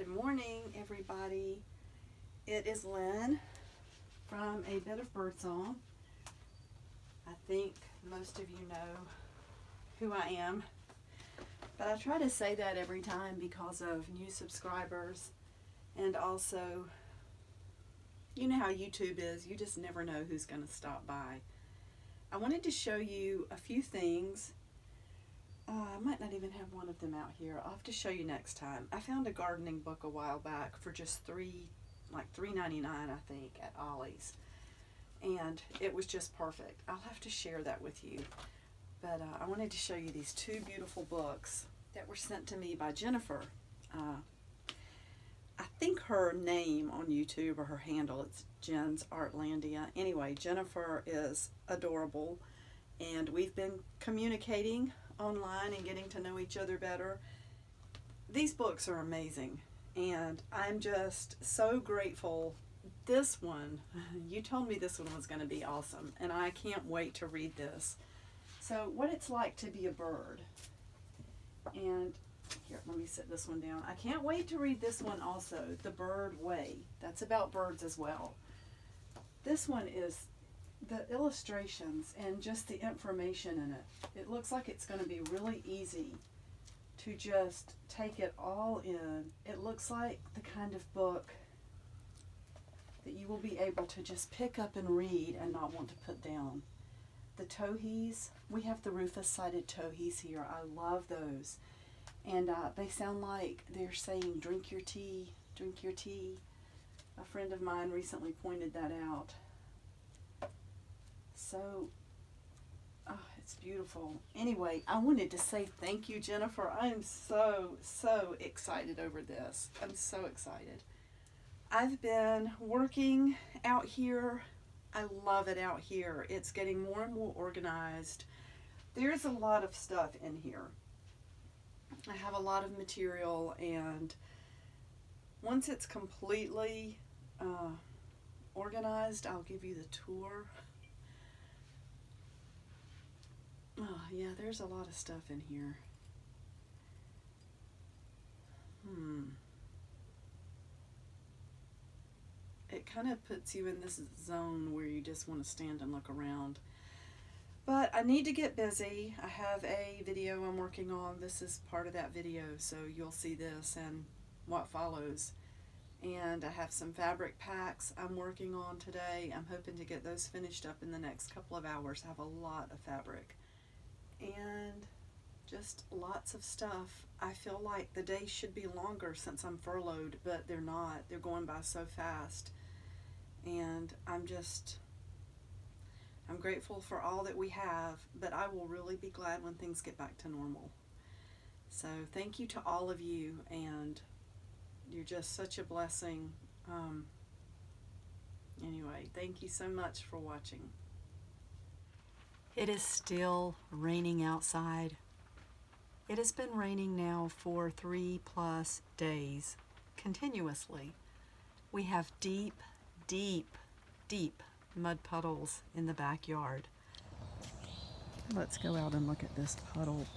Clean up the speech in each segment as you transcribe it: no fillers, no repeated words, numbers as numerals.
Good morning, everybody. It is Lynn from A Bit of Birdsong. I think most of you know who I am, but I try to say that every time because of new subscribers, and also, you know how YouTube is, you just never know who's going to stop by. I wanted to show you a few things. I might not even have one of them out here. I'll have to show you next time. I found a gardening book a while back for just $3.99, I think, at Ollie's, and it was just perfect. I'll have to share that with you. But I wanted to show you these two beautiful books that were sent to me by Jennifer. I think her name on YouTube, or her handle, it's Jen's Artlandia. Anyway, Jennifer is adorable, and we've been communicating online and getting to know each other better. These books are amazing, and I'm just so grateful. This one, you told me this one was going to be awesome, and I can't wait to read this. So, what it's like to be a bird. And here, let me set this one down. I can't wait to read this one also, The Bird Way. That's about birds as well. This one is the illustrations and just the information in it. It looks like it's going to be really easy to just take it all in. It looks like the kind of book that you will be able to just pick up and read and not want to put down. The towhees, we have the rufous-sided towhees here. I love those. And they sound like they're saying, drink your tea, drink your tea. A friend of mine recently pointed that out. So, it's beautiful. Anyway, I wanted to say thank you, Jennifer. I am so excited over this. I'm so excited. I've been working out here. I love it out here. It's getting more and more organized. There's a lot of stuff in here. I have a lot of material, and once it's completely organized, I'll give you the tour. Oh, yeah, there's a lot of stuff in here. It kind of puts you in this zone where you just want to stand and look around. But I need to get busy. I have a video I'm working on. This is part of that video, so you'll see this and what follows. And I have some fabric packs I'm working on today. I'm hoping to get those finished up in the next couple of hours. I have a lot of fabric. And just lots of stuff. I feel like the days should be longer since I'm furloughed, but they're not. They're going by so fast. And I'm grateful for all that we have, but I will really be glad when things get back to normal. So thank you to all of you, and you're just such a blessing. Anyway, thank you so much for watching. It is still raining outside. It has been raining now for 3+ days, continuously. We have deep mud puddles in the backyard. Let's go out and look at this puddle.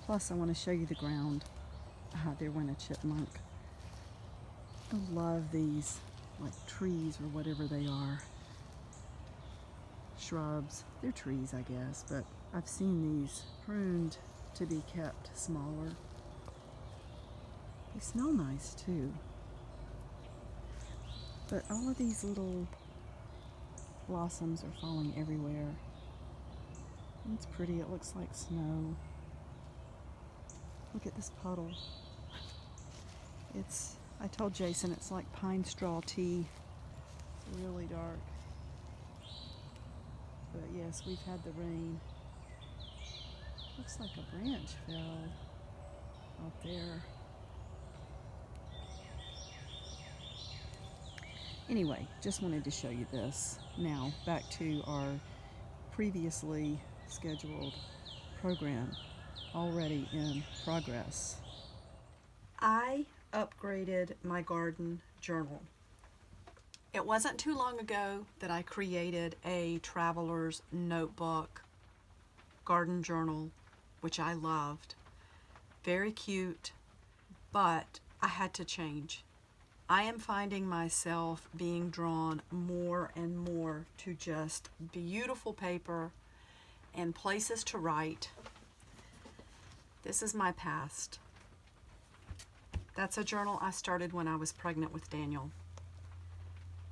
Plus, I want to show you the ground. There went a chipmunk. I love these, like trees or whatever they are. Shrubs. They're trees, I guess, but I've seen these pruned to be kept smaller. They smell nice too. But all of these little blossoms are falling everywhere. It's pretty. It looks like snow. Look at this puddle. I told Jason it's like pine straw tea. It's really dark. But yes, we've had the rain. Looks like a branch fell out there. Anyway, just wanted to show you this. Now, back to our previously scheduled program, already in progress. I upgraded my garden journal. It wasn't too long ago that I created a traveler's notebook garden journal, which I loved. Very cute, but I had to change. I am finding myself being drawn more and more to just beautiful paper and places to write. This is my past. That's a journal I started when I was pregnant with Daniel.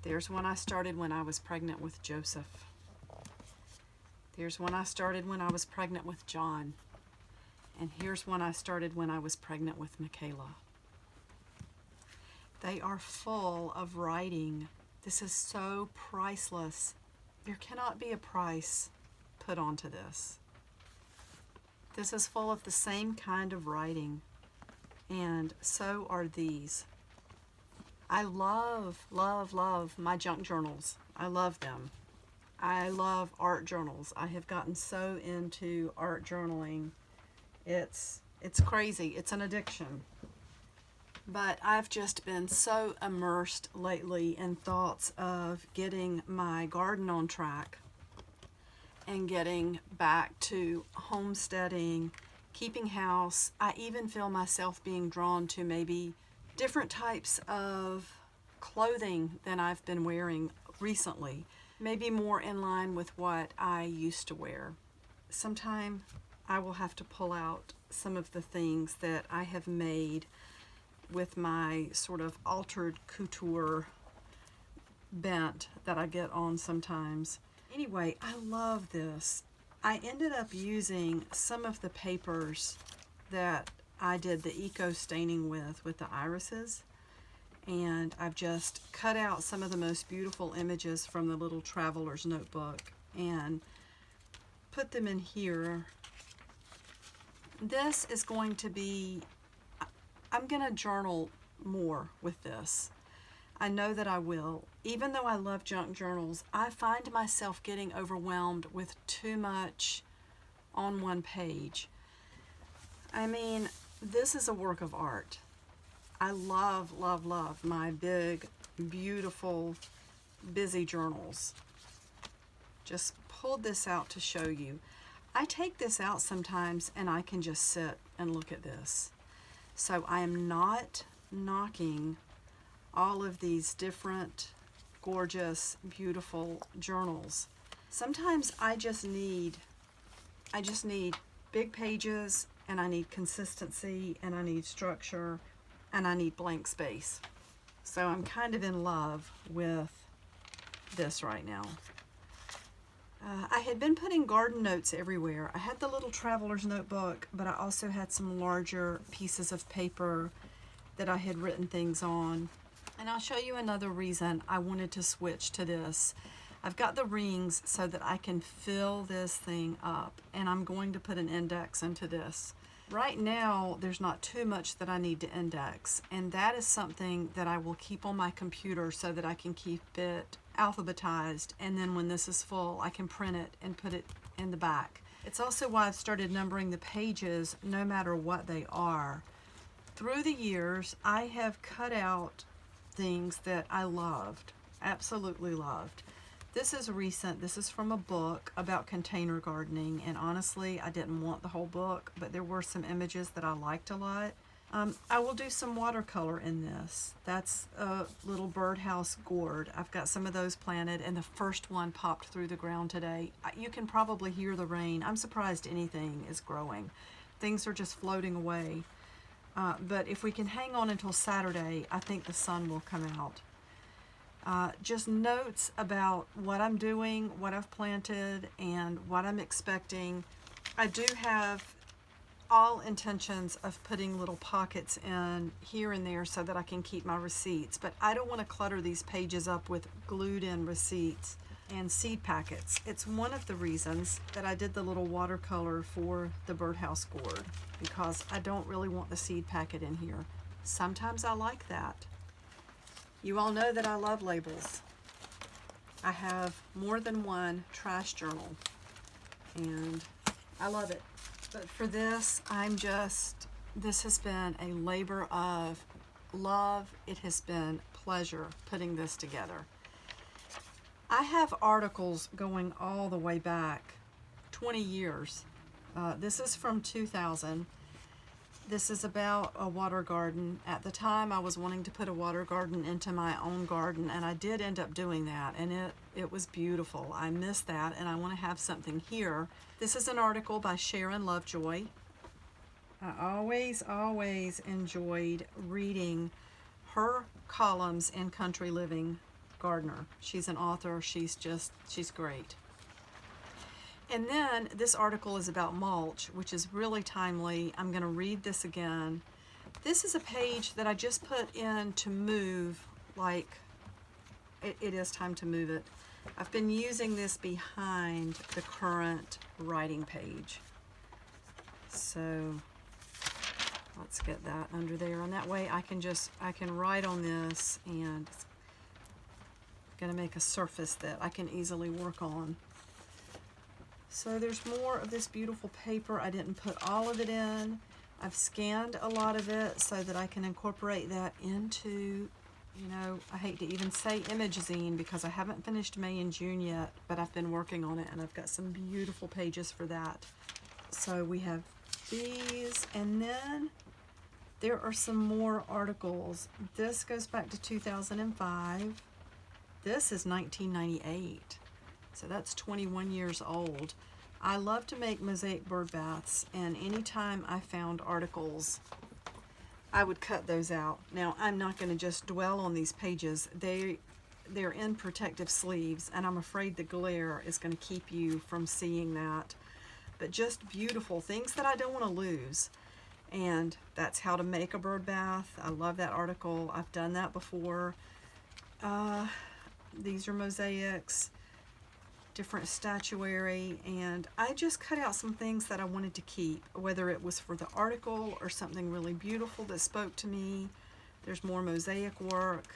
There's one I started when I was pregnant with Joseph. There's one I started when I was pregnant with John. And here's one I started when I was pregnant with Michaela. They are full of writing. This is so priceless. There cannot be a price put onto this. This is full of the same kind of writing, and so are these. I love, love, love my junk journals. I love them. I love art journals. I have gotten so into art journaling. It's crazy. It's an addiction. But I've just been so immersed lately in thoughts of getting my garden on track and getting back to homesteading, keeping house. I even feel myself being drawn to maybe different types of clothing than I've been wearing recently. Maybe more in line with what I used to wear. Sometime I will have to pull out some of the things that I have made with my sort of altered couture bent that I get on sometimes. Anyway, I love this. I ended up using some of the papers that I did the eco staining with the irises, and I've just cut out some of the most beautiful images from the little traveler's notebook and put them in here. This is going to be, I'm going to journal more with this. I know that I will. Even though I love junk journals, I find myself getting overwhelmed with too much on one page. I mean, this is a work of art. I love, love, love my big, beautiful, busy journals. Just pulled this out to show you. I take this out sometimes and I can just sit and look at this. So I am not knocking all of these different, gorgeous, beautiful journals. Sometimes I just need big pages, and I need consistency, and I need structure, and I need blank space. So I'm kind of in love with this right now. I had been putting garden notes everywhere. I had the little traveler's notebook, but I also had some larger pieces of paper that I had written things on. And I'll show you another reason I wanted to switch to this. I've got the rings so that I can fill this thing up, and I'm going to put an index into this. Right now, there's not too much that I need to index, and that is something that I will keep on my computer so that I can keep it alphabetized, and then when this is full, I can print it and put it in the back. It's also why I've started numbering the pages no matter what they are. Through the years, I have cut out things that I loved, absolutely loved. This is recent. This is from a book about container gardening, and honestly, I didn't want the whole book, but there were some images that I liked a lot. I will do some watercolor in this. That's a little birdhouse gourd. I've got some of those planted, and the first one popped through the ground today. You can probably hear the rain. I'm surprised anything is growing. Things are just floating away. But if we can hang on until Saturday, I think the sun will come out. Just notes about what I'm doing, what I've planted, and what I'm expecting. I do have all intentions of putting little pockets in here and there so that I can keep my receipts, but I don't want to clutter these pages up with glued in receipts and seed packets. It's one of the reasons that I did the little watercolor for the birdhouse gourd, because I don't really want the seed packet in here. Sometimes I like that. You all know that I love labels. I have more than one trash journal, and I love it. But for this, this has been a labor of love. It has been pleasure putting this together. I have articles going all the way back 20 years. This is from 2000. This is about a water garden. At the time, I was wanting to put a water garden into my own garden, and I did end up doing that, and it was beautiful. I miss that, and I want to have something here. This is an article by Sharon Lovejoy. I always enjoyed reading her columns in Country Living Gardener. She's an author. She's great. And then this article is about mulch, which is really timely. I'm going to read this again. This is a page that I just put in to move, like it is time to move it. I've been using this behind the current writing page. So let's get that under there. And that way I can write on this, and it's going to make a surface that I can easily work on. So there's more of this beautiful paper. I didn't put all of it in. I've scanned a lot of it so that I can incorporate that into, I hate to even say Imagazine because I haven't finished May and June yet, but I've been working on it, and I've got some beautiful pages for that. So we have these, and then there are some more articles. This goes back to 2005. This is 1998. So that's 21 years old. I love to make mosaic bird baths, and anytime I found articles, I would cut those out. Now, I'm not going to just dwell on these pages. They're in protective sleeves, and I'm afraid the glare is going to keep you from seeing that. But just beautiful things that I don't want to lose. And that's how to make a bird bath. I love that article. I've done that before. These are mosaics, different statuary, and I just cut out some things that I wanted to keep, whether it was for the article or something really beautiful that spoke to me. There's more mosaic work,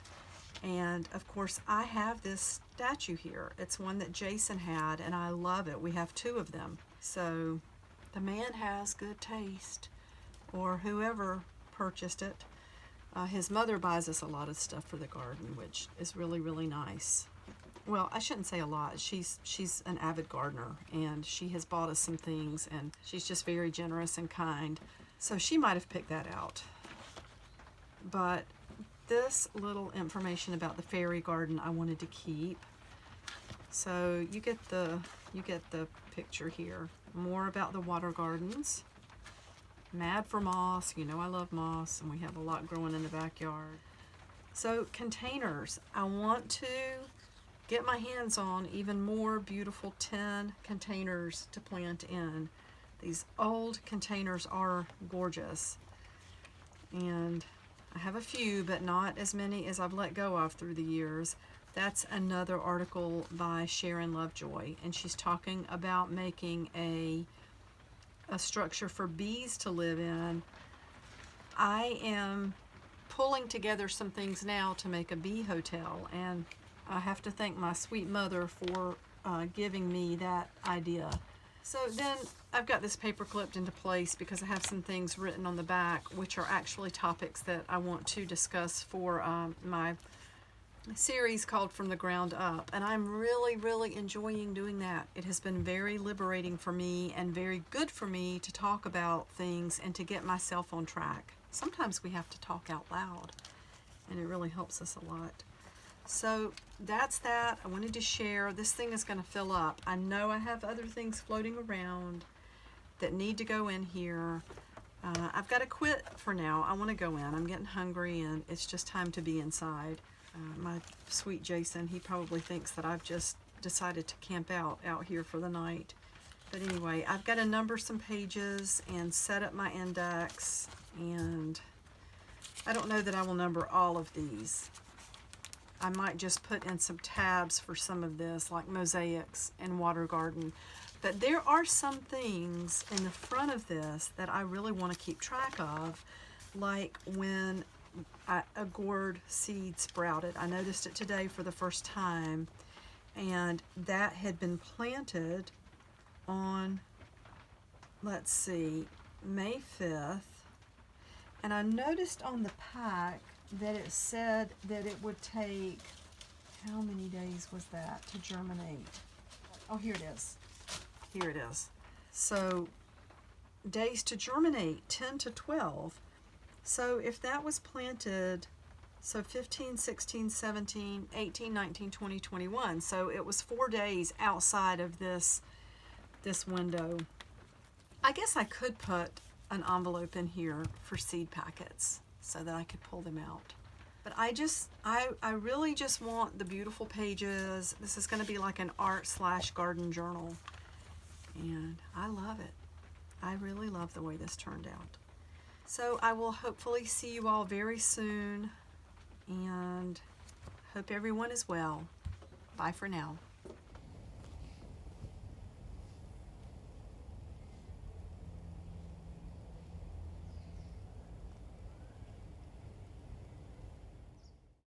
and of course I have this statue here. It's one that Jason had, and I love it. We have two of them. So the man has good taste, or whoever purchased it. His mother buys us a lot of stuff for the garden, which is really, really nice. Well, I shouldn't say a lot. She's an avid gardener, and she has bought us some things, and she's just very generous and kind. So she might have picked that out. But this little information about the fairy garden I wanted to keep. So you get the picture here. More about the water gardens. Mad for moss. I love moss, and we have a lot growing in the backyard. So containers. I want to get my hands on even more beautiful tin containers to plant in. These old containers are gorgeous, and I have a few, but not as many as I've let go of through the years. That's another article by Sharon Lovejoy, and she's talking about making a structure for bees to live in. I am pulling together some things now to make a bee hotel, and I have to thank my sweet mother for giving me that idea. So then I've got this paper clipped into place because I have some things written on the back, which are actually topics that I want to discuss for my series called From the Ground Up, and I'm really, really enjoying doing that. It has been very liberating for me and very good for me to talk about things and to get myself on track. Sometimes we have to talk out loud, and it really helps us a lot. So that's that. I wanted to share. This thing is going to fill up. I know I have other things floating around that need to go in here. I've got to quit for now. I want to go in. I'm getting hungry, and it's just time to be inside. My sweet Jason, he probably thinks that I've just decided to camp out here for the night. But anyway, I've got to number some pages and set up my index, and I don't know that I will number all of these. I might just put in some tabs for some of this, like mosaics and water garden. But there are some things in the front of this that I really want to keep track of, like when a gourd seed sprouted. I noticed it today for the first time, and that had been planted on, let's see, May 5th. And I noticed on the pack that it said that it would take, how many days was that to germinate? Oh, here it is. Here it is. So days to germinate, 10 to 12. So if that was planted, so 15, 16, 17, 18, 19, 20, 21. So it was 4 days outside of this window. I guess I could put an envelope in here for seed packets so that I could pull them out. But I really just want the beautiful pages. This is going to be like an art/garden journal. And I love it. I really love the way this turned out. So I will hopefully see you all very soon, and hope everyone is well. Bye for now.